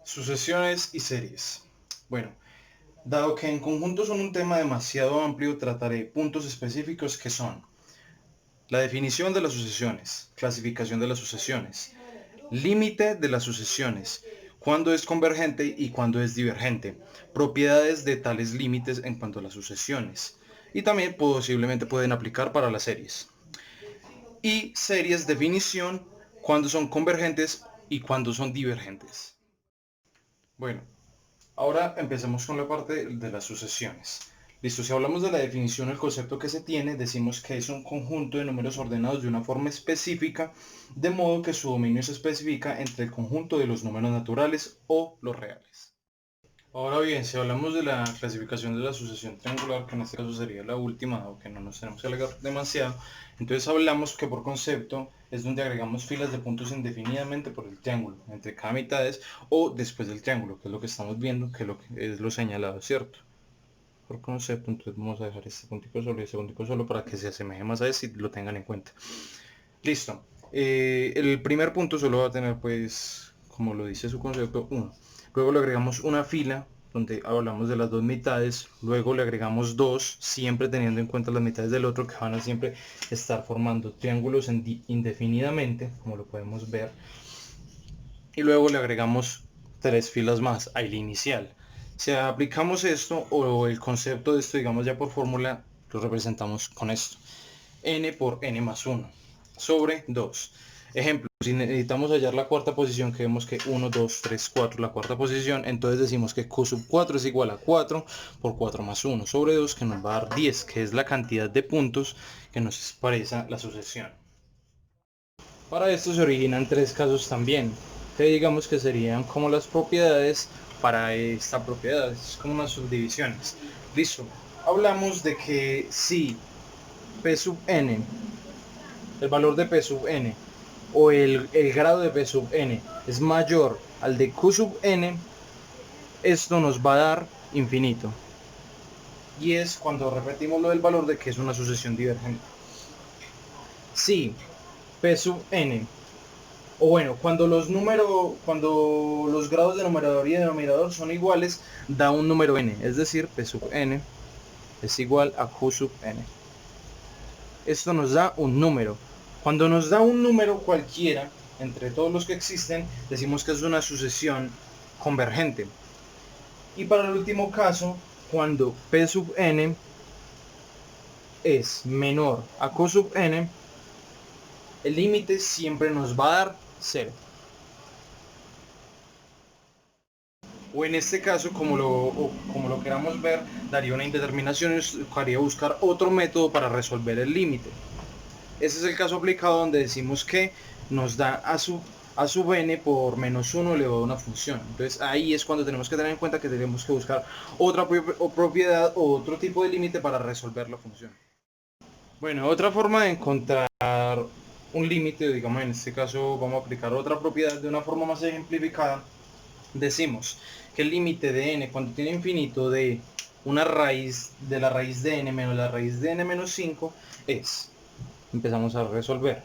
Sucesiones y series. Bueno, dado que en conjunto son un tema demasiado amplio, trataré puntos específicos que son la definición de las sucesiones, clasificación de las sucesiones, límite de las sucesiones, cuándo es convergente y cuándo es divergente, propiedades de tales límites en cuanto a las sucesiones, y también posiblemente pueden aplicar para las series. Y series, definición, cuándo son convergentes y cuándo son divergentes. Bueno, ahora empecemos con la parte de las sucesiones. Listo, si hablamos de la definición, el concepto que se tiene, decimos que es un conjunto de números ordenados de una forma específica, de modo que su dominio se especifica entre el conjunto de los números naturales o los reales. Ahora bien, si hablamos de la clasificación de la sucesión triangular, que en este caso sería la última, dado que no nos tenemos que alegar demasiado, entonces hablamos que por concepto es donde agregamos filas de puntos indefinidamente por el triángulo, entre cada mitades o después del triángulo, que es lo que estamos viendo, que es lo señalado, ¿cierto? Por concepto, entonces vamos a dejar este puntico solo y este puntico solo para que se asemeje más a ese y lo tengan en cuenta. Listo. El primer punto solo va a tener, pues, como lo dice su concepto, 1. Luego le agregamos una fila donde hablamos de las dos mitades. Luego le agregamos 2, siempre teniendo en cuenta las mitades del otro, que van a siempre estar formando triángulos indefinidamente, como lo podemos ver. Y luego le agregamos 3 filas más al inicial. Si aplicamos esto o el concepto de esto, digamos ya por fórmula, lo representamos con esto. N por n más 1 sobre 2. Ejemplo, si necesitamos hallar la cuarta posición, que vemos que 1, 2, 3, 4, la cuarta posición, entonces decimos que q sub 4 es igual a 4 por 4 más 1 sobre 2, que nos va a dar 10, que es la cantidad de puntos que nos expresa la sucesión. Para esto se originan tres casos también, que digamos que serían como las propiedades para esta propiedad, es como unas subdivisiones. Listo, hablamos de que si p sub n, el valor de p sub n, o el grado de p sub n es mayor al de q sub n, esto nos va a dar infinito. Y es cuando repetimos lo del valor de que es una sucesión divergente. Si p sub n, o bueno, cuando los grados de numerador y denominador son iguales, da un número n, es decir, p sub n es igual a q sub n. Esto nos da un número. Cuando nos da un número cualquiera, entre todos los que existen, decimos que es una sucesión convergente. Y para el último caso, cuando p sub n es menor a q sub n, el límite siempre nos va a dar 0. O en este caso, como lo queramos ver, daría una indeterminación y tocaría buscar otro método para resolver el límite. Ese es el caso aplicado donde decimos que nos da a sub n por menos 1 elevado a una función. Entonces ahí es cuando tenemos que tener en cuenta que tenemos que buscar otra propiedad o otro tipo de límite para resolver la función. Bueno, otra forma de encontrar un límite, digamos en este caso vamos a aplicar otra propiedad de una forma más ejemplificada. Decimos que el límite de n cuando tiene infinito de una raíz de la raíz de n menos la raíz de n menos 5 es, empezamos a resolver.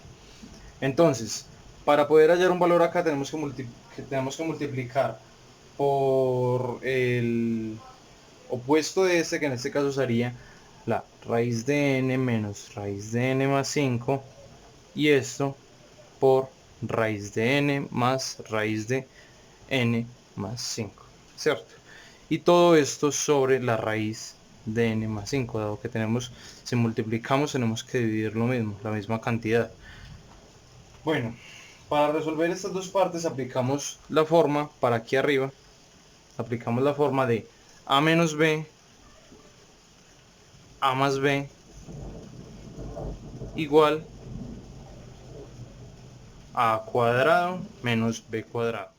Entonces, para poder hallar un valor acá tenemos que multiplicar por el opuesto de este, que en este caso sería la raíz de n menos raíz de n más 5, y esto por raíz de n más raíz de n más 5, ¿cierto? Y todo esto sobre la raíz de n más 5, dado que tenemos, si multiplicamos tenemos que dividir lo mismo, la misma cantidad. Bueno, para resolver estas dos partes aplicamos la forma, para aquí arriba, aplicamos la forma de a menos b, a más b, igual a cuadrado menos b cuadrado.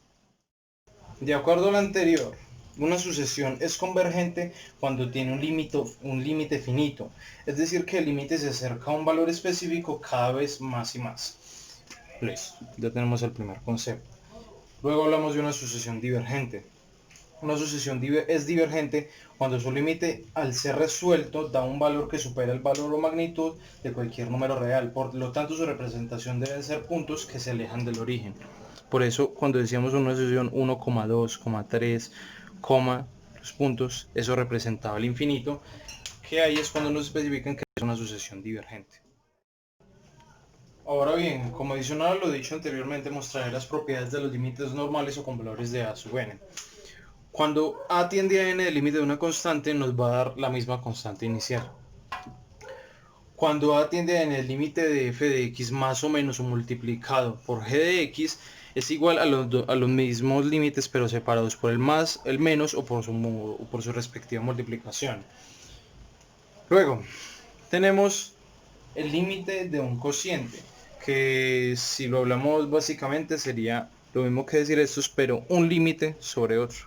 De acuerdo a lo anterior, una sucesión es convergente cuando tiene un límite finito, es decir, que el límite se acerca a un valor específico cada vez más y más. Listo, ya tenemos el primer concepto. Luego hablamos de una sucesión divergente. Una sucesión es divergente cuando su límite, al ser resuelto, da un valor que supera el valor o magnitud de cualquier número real. Por lo tanto, su representación deben ser puntos que se alejan del origen. Por eso cuando decíamos una sucesión 1,2, 3, los puntos, eso representaba el infinito, que ahí es cuando nos especifican que es una sucesión divergente. Ahora bien, como adicional a lo dicho anteriormente, mostraré las propiedades de los límites normales o con valores de a sub n. Cuando a tiende a n, el límite de una constante nos va a dar la misma constante inicial. Cuando a tiende a n, el límite de f de x más o menos multiplicado por g de x es igual a los mismos límites pero separados por el más, el menos o por su respectiva multiplicación. Luego, tenemos el límite de un cociente, que si lo hablamos básicamente sería lo mismo que decir estos, pero un límite sobre otro.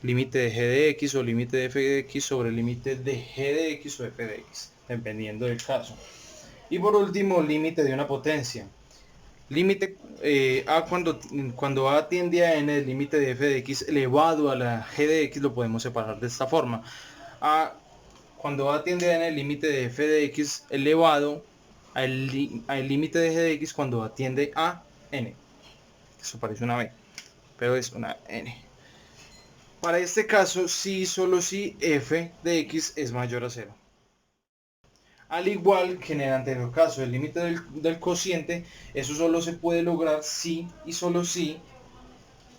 Límite de g de x o límite de f de x sobre el límite de g de x o f de x, dependiendo del caso. Y por último, límite de una potencia. Límite a cuando a tiende a n, el límite de f de x elevado a la g de x lo podemos separar de esta forma. Cuando a tiende a n, el límite de f de x elevado al límite de g de x cuando a tiende a n. Eso parece una b, pero es una n. Para este caso, sí, solo si f de x es mayor a 0. Al igual que en el anterior caso, el límite del cociente, eso solo se puede lograr si y solo si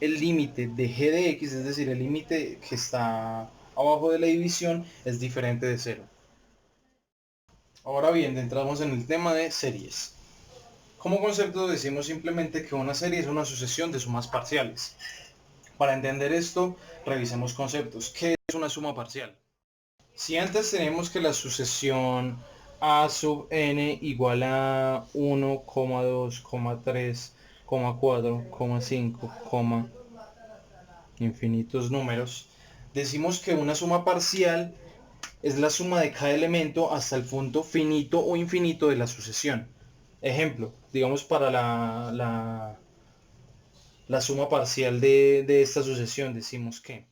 el límite de g de x, es decir, el límite que está abajo de la división, es diferente de 0. Ahora bien, entramos en el tema de series. Como concepto decimos simplemente que una serie es una sucesión de sumas parciales. Para entender esto, revisemos conceptos. ¿Qué es una suma parcial? Si antes tenemos que la sucesión a sub n igual a 1, 2, 3, 4, 5, infinitos números, decimos que una suma parcial es la suma de cada elemento hasta el punto finito o infinito de la sucesión. Ejemplo, digamos para la suma parcial de esta sucesión, decimos que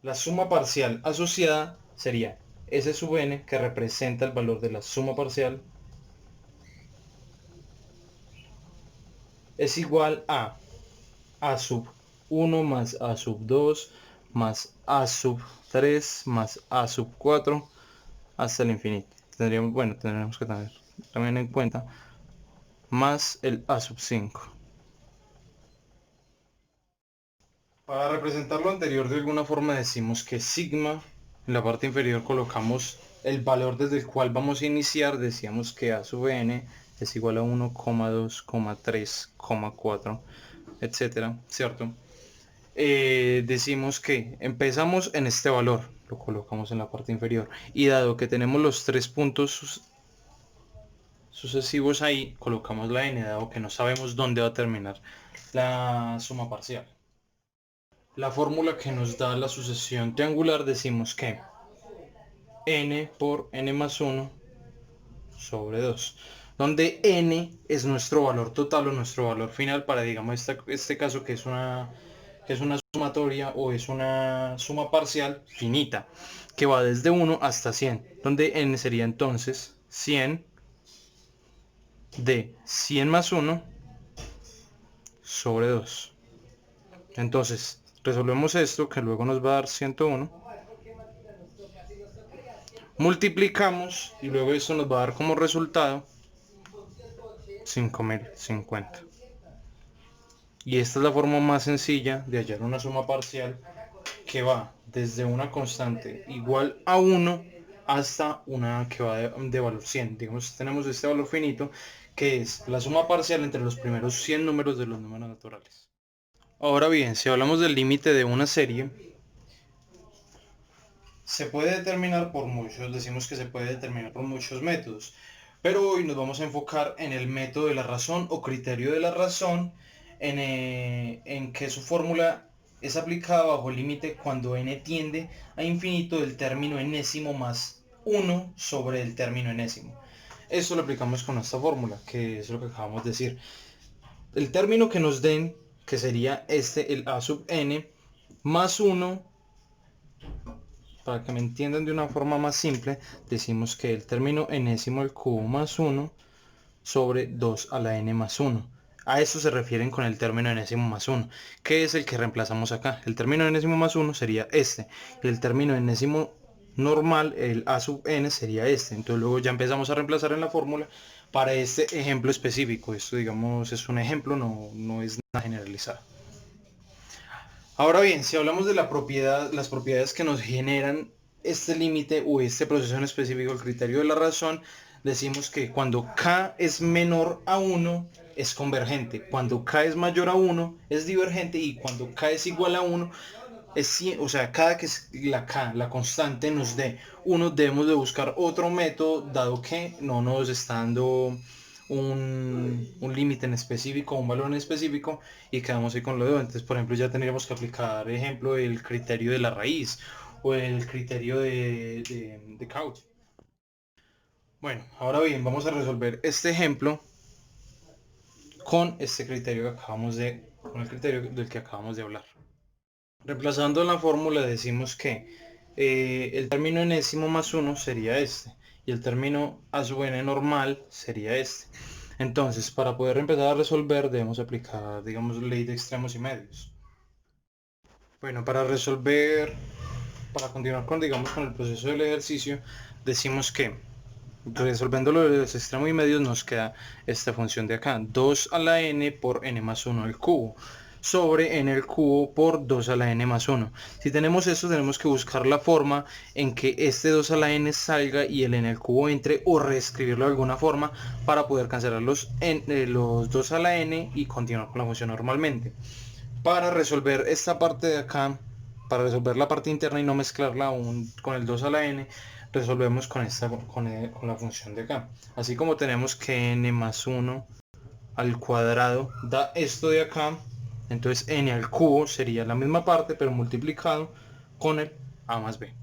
la suma parcial asociada sería S sub n, que representa el valor de la suma parcial, es igual a sub 1 más a sub 2 más a sub 3 más a sub 4 hasta el infinito. Tendríamos que tener también en cuenta más el a sub 5. Para representar lo anterior de alguna forma decimos que sigma, en la parte inferior colocamos el valor desde el cual vamos a iniciar. Decíamos que a sub n es igual a 1, 2, 3, 4, etcétera, ¿cierto? Decimos que empezamos en este valor, lo colocamos en la parte inferior, y dado que tenemos los tres puntos sucesivos ahí, colocamos la n, dado que no sabemos dónde va a terminar la suma parcial. La fórmula que nos da la sucesión triangular, decimos que n por n más 1 sobre 2, donde n es nuestro valor total o nuestro valor final para, digamos, este caso que es una sumatoria o es una suma parcial finita que va desde 1 hasta 100, donde n sería entonces 100 de 100 más 1 sobre 2. Entonces resolvemos esto, que luego nos va a dar 101, multiplicamos y luego esto nos va a dar como resultado 5050. Y esta es la forma más sencilla de hallar una suma parcial, que va desde una constante igual a 1 hasta una que va de valor 100. Digamos, tenemos este valor finito, que es la suma parcial entre los primeros 100 números de los números naturales. Ahora bien, si hablamos del límite de una serie, se puede determinar por muchos, decimos que se puede determinar por muchos métodos, pero hoy nos vamos a enfocar en el método de la razón o criterio de la razón, en que su fórmula es aplicada bajo el límite cuando n tiende a infinito del término enésimo más 1 sobre el término enésimo. Esto lo aplicamos con esta fórmula, que es lo que acabamos de decir. El término que nos den, que sería el a sub n, más 1, para que me entiendan de una forma más simple, decimos que el término enésimo al cubo más 1 sobre 2 a la n más 1. A eso se refieren con el término enésimo más 1, que es el que reemplazamos acá. El término enésimo más 1 sería este, y el término enésimo normal, el a sub n, sería este. Entonces luego ya empezamos a reemplazar en la fórmula para este ejemplo específico. Esto, digamos, es un ejemplo, no es nada generalizado. Ahora bien, si hablamos de la propiedad, las propiedades que nos generan este límite o este proceso en específico, el criterio de la razón, decimos que cuando k es menor a 1 es convergente, cuando k es mayor a 1 es divergente y cuando k es igual a 1 es, o sea, cada que la k, la constante, nos dé 1, debemos de buscar otro método, dado que no nos está dando un límite en específico, un valor en específico, y quedamos ahí con lo de hoy. Entonces, por ejemplo, ya tendríamos que aplicar, ejemplo, el criterio de la raíz o el criterio de Cauchy. Bueno, ahora bien, vamos a resolver este ejemplo con este criterio que con el criterio del que acabamos de hablar. Reemplazando la fórmula decimos que el término enésimo más 1 sería este y el término a sub n normal sería este. Entonces, para poder empezar a resolver debemos aplicar, digamos, ley de extremos y medios. Bueno, para resolver, para continuar con, digamos, con el proceso del ejercicio, decimos que resolviendo los extremos y medios nos queda esta función de acá, 2 a la n por n más 1 al cubo sobre n al cubo por 2 a la n más 1. Si tenemos esto, tenemos que buscar la forma en que este 2 a la n salga y el n al cubo entre, o reescribirlo de alguna forma para poder cancelar los 2 a la n y continuar con la función normalmente. Para resolver esta parte de acá, para resolver la parte interna y no mezclarla aún con el 2 a la n, resolvemos con la función de acá. Así como tenemos que n más 1 al cuadrado da esto de acá, entonces n al cubo sería la misma parte pero multiplicado con el a más b.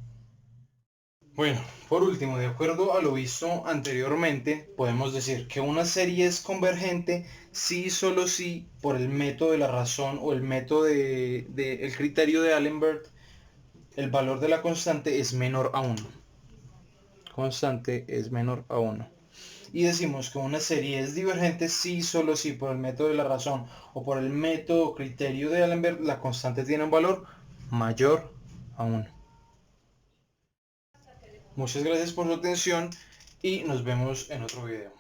Bueno, por último, de acuerdo a lo visto anteriormente, podemos decir que una serie es convergente si y solo si por el método de la razón o el método el criterio de Allenberg, el valor de la constante es menor a 1. Constante es menor a 1. Y decimos que una serie es divergente si y solo si por el método de la razón o por el método criterio de Allenberg la constante tiene un valor mayor a 1. Muchas gracias por su atención y nos vemos en otro video.